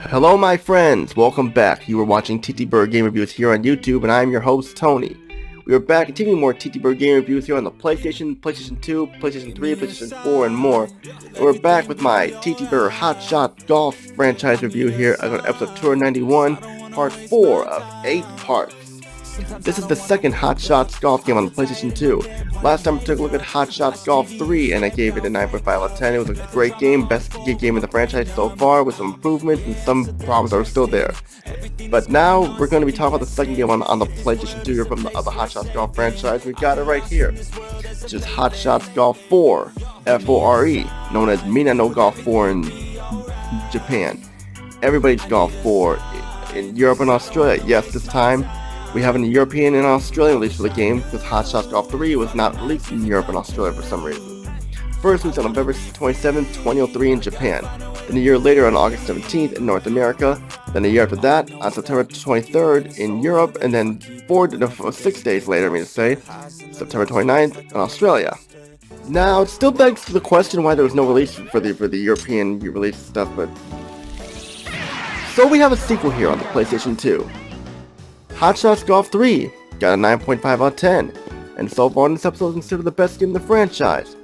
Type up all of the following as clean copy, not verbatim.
Hello my friends, welcome back. You are watching TTBurger Game Reviews here on YouTube, and I am your host, Tony. We are back continuing more TTBurger Game Reviews here on the PlayStation, PlayStation 2, PlayStation 3, PlayStation 4, and more. And we're back with my TTBurger Hot Shots Golf franchise review here on episode 291, part 4 of 8 parts. This is the second Hot Shots Golf game on the PlayStation 2. Last time I took a look at Hot Shots Golf 3 and I gave it a 9.5 out of 10. It was a great game, best game in the franchise so far with some improvements and some problems that are still there. But now we're going to be talking about the second game on the PlayStation 2 from the Hot Shots Golf franchise. We got it right here, which is Hot Shots Golf Fore, F-O-R-E, known as Minna No Golf Fore in Japan. Everybody's Golf Fore in Europe and Australia. Yes, this time we have a European and Australian release for the game, because Hot Shots Golf 3 was not released in Europe and Australia for some reason. First released on November 27, 2003 in Japan, then a year later on August 17th in North America, then a year after that on September 23rd in Europe, and then 6 days later, September 29th in Australia. Now, it still begs the question why there was no release for the European release stuff, but... So we have a sequel here on the PlayStation 2. Hot Shots Golf 3 got a 9.5 out of 10, and so far in this episode is considered the best game in the franchise.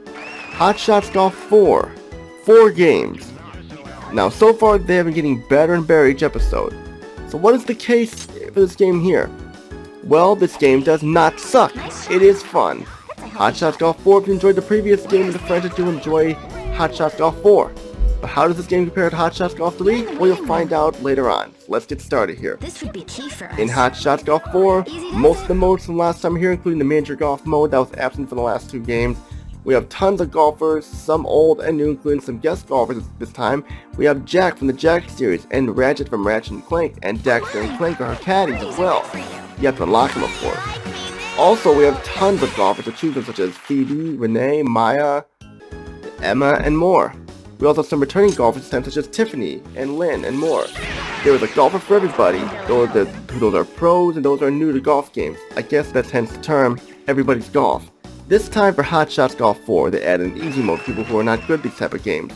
Hot Shots Golf 4, 4 games. Now so far they have been getting better and better each episode. So what is the case for this game here? Well, this game does not suck. It is fun. Hot Shots Golf 4, if you enjoyed the previous game in the franchise, you'll enjoy Hot Shots Golf 4. But how does this game compare to Hot Shots Golf 3? Well, you'll find out later on. Let's get started here. This would be key for us. In Hot Shots Golf 4, most of the modes from last time here, including the miniature golf mode that was absent from the last 2 games. We have tons of golfers, some old and new, including some guest golfers this time. We have Jack from the Jack series, and Ratchet from Ratchet and Clank, and Daxter and Clank are her caddies as well. You have to unlock them, of course. Also, we have tons of golfers to choose from, such as Phoebe, Renee, Maya, Emma, and more. We also have some returning golfers this time, such as Tiffany and Lynn and more. There is a golfer for everybody. Those are pros and those are new to golf games. I guess that's hence the term, everybody's golf. This time for Hot Shots Golf 4, they added an easy mode for people who are not good at these type of games.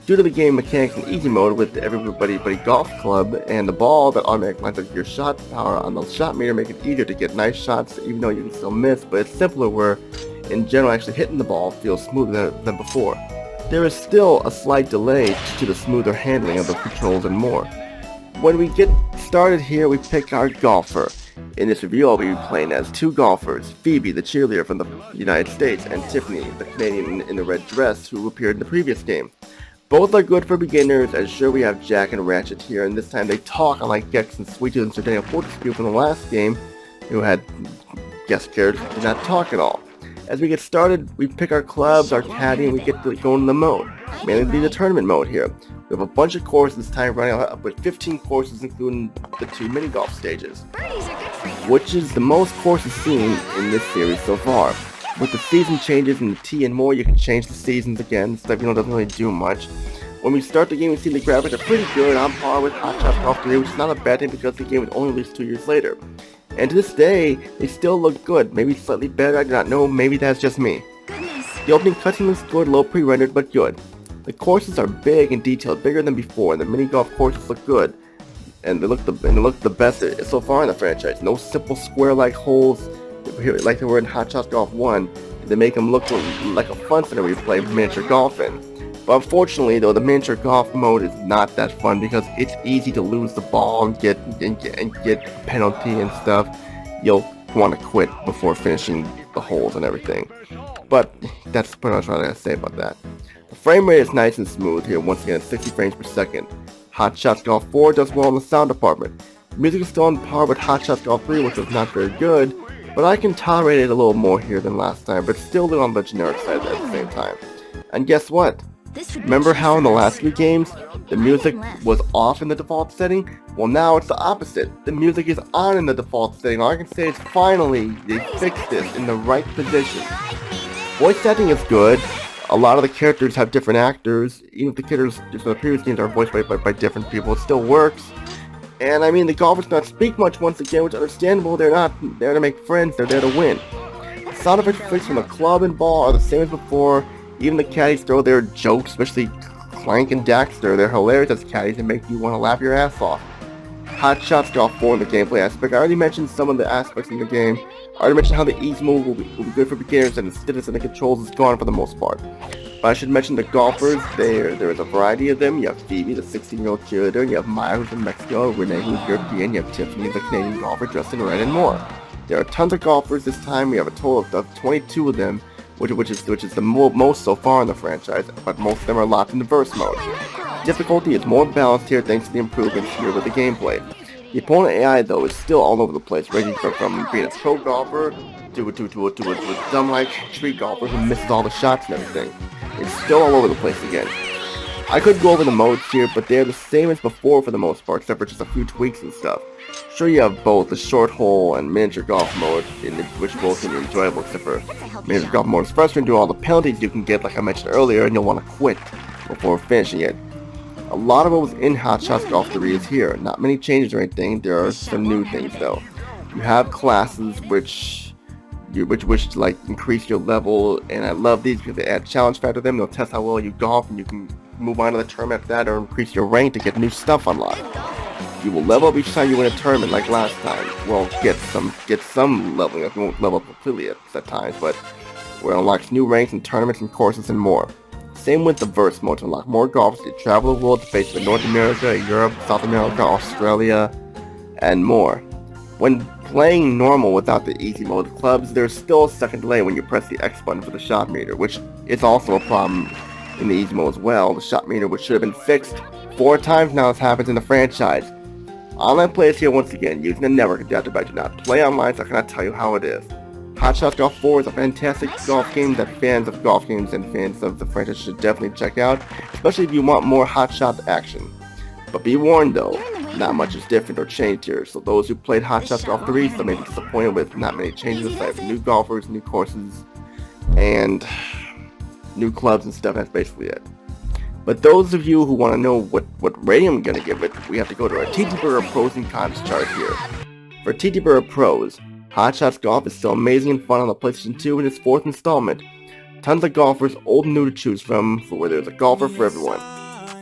Due to the game mechanics in easy mode with the Everybody Golf Club and the ball that automatically lines up your shot power on the shot meter, make it easier to get nice shots even though you can still miss, but it's simpler where in general actually hitting the ball feels smoother than before. There is still a slight delay to the smoother handling of the controls and more. When we get started here, we pick our golfer. In this review, I'll be playing as 2 golfers, Phoebe, the cheerleader from the United States, and Tiffany, the Canadian in the red dress who appeared in the previous game. Both are good for beginners, and sure we have Jack and Ratchet here, and this time they talk unlike Gex and Sweet Tooth and Sir Daniel Fortescue from the last game, who had guest characters who did not talk at all. As we get started, we pick our clubs, our caddy, and we get to go into the mode. Mainly the tournament mode here. We have a bunch of courses this time, running up with 15 courses, including the 2 mini-golf stages, which is the most courses seen in this series so far. With the season changes and the tee and more, you can change the seasons again, so that doesn't really do much. When we start the game, we see the graphics are pretty good, on par with Hot Shots Golf 3, which is not a bad thing because the game was only released 2 years later. And to this day, they still look good, maybe slightly better, I do not know, maybe that's just me. The opening cutscene looks good, low pre-rendered, but good. The courses are big and detailed, bigger than before, and the mini-golf courses look good. And they look the best so far in the franchise. No simple square-like holes like they were in Hot Shots Golf 1. They make them look like a fun center where you play miniature golf in. But unfortunately, though, the miniature golf mode is not that fun because it's easy to lose the ball and get a penalty and stuff. You'll want to quit before finishing the holes and everything. But that's pretty much what I gotta say about that. The frame rate is nice and smooth here, once again at 60 frames per second. Hot Shots Golf 4 does well in the sound department. The music is still on par with Hot Shots Golf 3, which was not very good, but I can tolerate it a little more here than last time, but still a little on the generic side at the same time. And guess what? Remember how in the last 3 games, the music was off in the default setting? Well, now it's the opposite. The music is on in the default setting. All I can say is finally, they fixed this in the right position. Voice acting is good. A lot of the characters have different actors. Even if the characters from the previous games are voiced by different people, it still works. And I mean, the golfers do not speak much once again, which is understandable. They're not there to make friends, they're there to win. The sound effects from the club and ball are the same as before. Even the caddies throw their jokes, especially Clank and Daxter. They're hilarious as caddies and make you want to laugh your ass off. Hot Shots Golf Fore in the gameplay aspect. I already mentioned some of the aspects in the game. I already mentioned how the easy mode will be good for beginners and the stiffness and the controls is gone for the most part. But I should mention the golfers. There is a variety of them. You have Phoebe, the 16-year-old cheerleader. You have Maya, who's from Mexico. Renee, who's European. You have Tiffany, the Canadian golfer, dressed in red, and more. There are tons of golfers this time. We have a total of 22 of them, which is the most so far in the franchise, but most of them are locked in the verse mode. Difficulty is more balanced here thanks to the improvements here with the gameplay. The opponent AI though is still all over the place, ranging from being a pro golfer to a dumb like street golfer who misses all the shots and everything. It's still all over the place again. I could go over the modes here, but they're the same as before for the most part, except for just a few tweaks and stuff. Sure, you have both the short hole and miniature golf mode, which both can be enjoyable, except for miniature golf mode is frustrating due to all the penalties you can get, like I mentioned earlier, and you'll want to quit before finishing it. A lot of what was in Hot Shots Golf 3 is here. Not many changes or anything. There are some new things though. You have classes which like increase your level, and I love these because they add challenge factor to them. They'll test how well you golf, and you can move on to the tournament after that or increase your rank to get new stuff unlocked. You will level up each time you win a tournament like last time. Well, get some leveling up. You won't level up completely at times, but where it unlocks new ranks and tournaments and courses and more. Same with the verse mode to unlock more golfers to travel the world to basically North America, Europe, South America, Australia, and more. When playing normal without the easy mode clubs, there's still a second delay when you press the X button for the shot meter, which is also a problem in the easy mode as well. The shot meter, which should have been fixed 4 times now, this happens in the franchise. Online players here once again using the network adapter, but I do not play online, so I cannot tell you how it is. Hot Shots Golf Fore is a fantastic golf game that fans of golf games and fans of the franchise should definitely check out, especially if you want more hot shot action. But be warned though, not much is different or changed here, so those who played Hot Shots Golf 3 still may be disappointed with not many changes aside from new golfers, new courses, and new clubs and stuff. That's basically it. But those of you who want to know what rating I'm going to give it, we have to go to our TTBurger pros and cons chart here. For TTBurger pros, Hot Shots Golf is still amazing and fun on the PlayStation 2 in its 4th installment. Tons of golfers, old and new, to choose from, for where there's a golfer for everyone.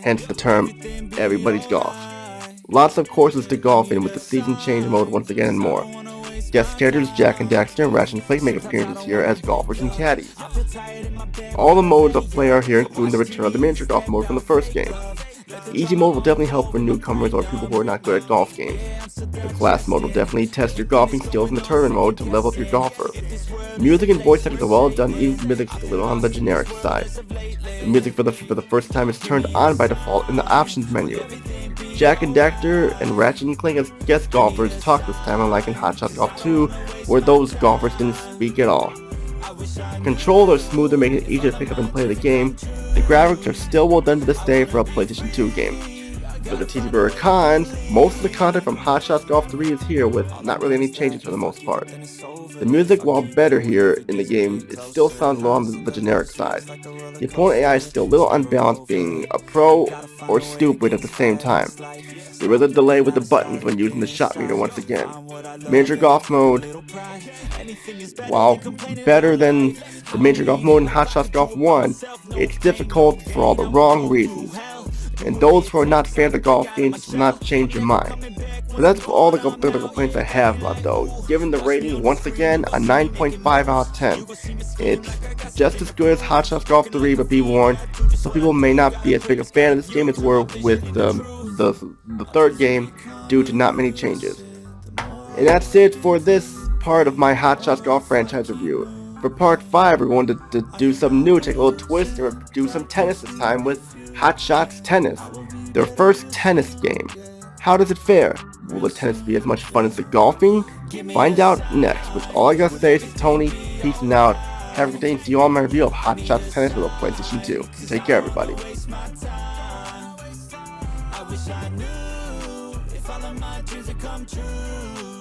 Hence the term, everybody's golf. Lots of courses to golf in with the season change mode once again and more. Guest characters Jak and Daxter and Ratchet and Clank make appearances here as golfers and caddies. All the modes of play are here, including the return of the miniature golf mode from the first game. The easy mode will definitely help for newcomers or people who are not good at golf games. The class mode will definitely test your golfing skills in the tournament mode to level up your golfer. Music and voice actors are well done, even if music is a little on the generic side. The music for the first time is turned on by default in the options menu. Jak and Daxter and Ratchet and Clank as guest golfers talk this time, unlike in Hot Shots Golf 2, where those golfers didn't speak at all. Controls are smoother, making it easier to pick up and play the game. The graphics are still well done to this day for a PlayStation 2 game. For the TTBurger cons, most of the content from Hot Shots Golf 3 is here with not really any changes for the most part. The music, while better here in the game, it still sounds low on the generic side. The opponent AI is still a little unbalanced, being a pro or stupid at the same time. There is a delay with the buttons when using the shot meter once again. Miniature golf mode, while better than the miniature golf mode in Hot Shots Golf 1, it's difficult for all the wrong reasons. And those who are not fans of golf games will not change your mind. But that's all the complaints I have about though. Given the rating, once again, a 9.5 out of 10. It's just as good as Hot Shots Golf 3, but be warned, some people may not be as big a fan of this game as were with the third game due to not many changes. And that's it for this part of my Hot Shots Golf franchise review. For part 5, we're going to do something new, take a little twist, and do some tennis this time with Hot Shots Tennis, their first tennis game. How does it fare? Will the tennis be as much fun as the golfing? Find out next. With all I gotta say is Tony, peace and out. Have a good day and see you all in my review of Hot Shots Tennis with a PlayStation 2. Take care, everybody. I wish I knew if all of my dreams would come true.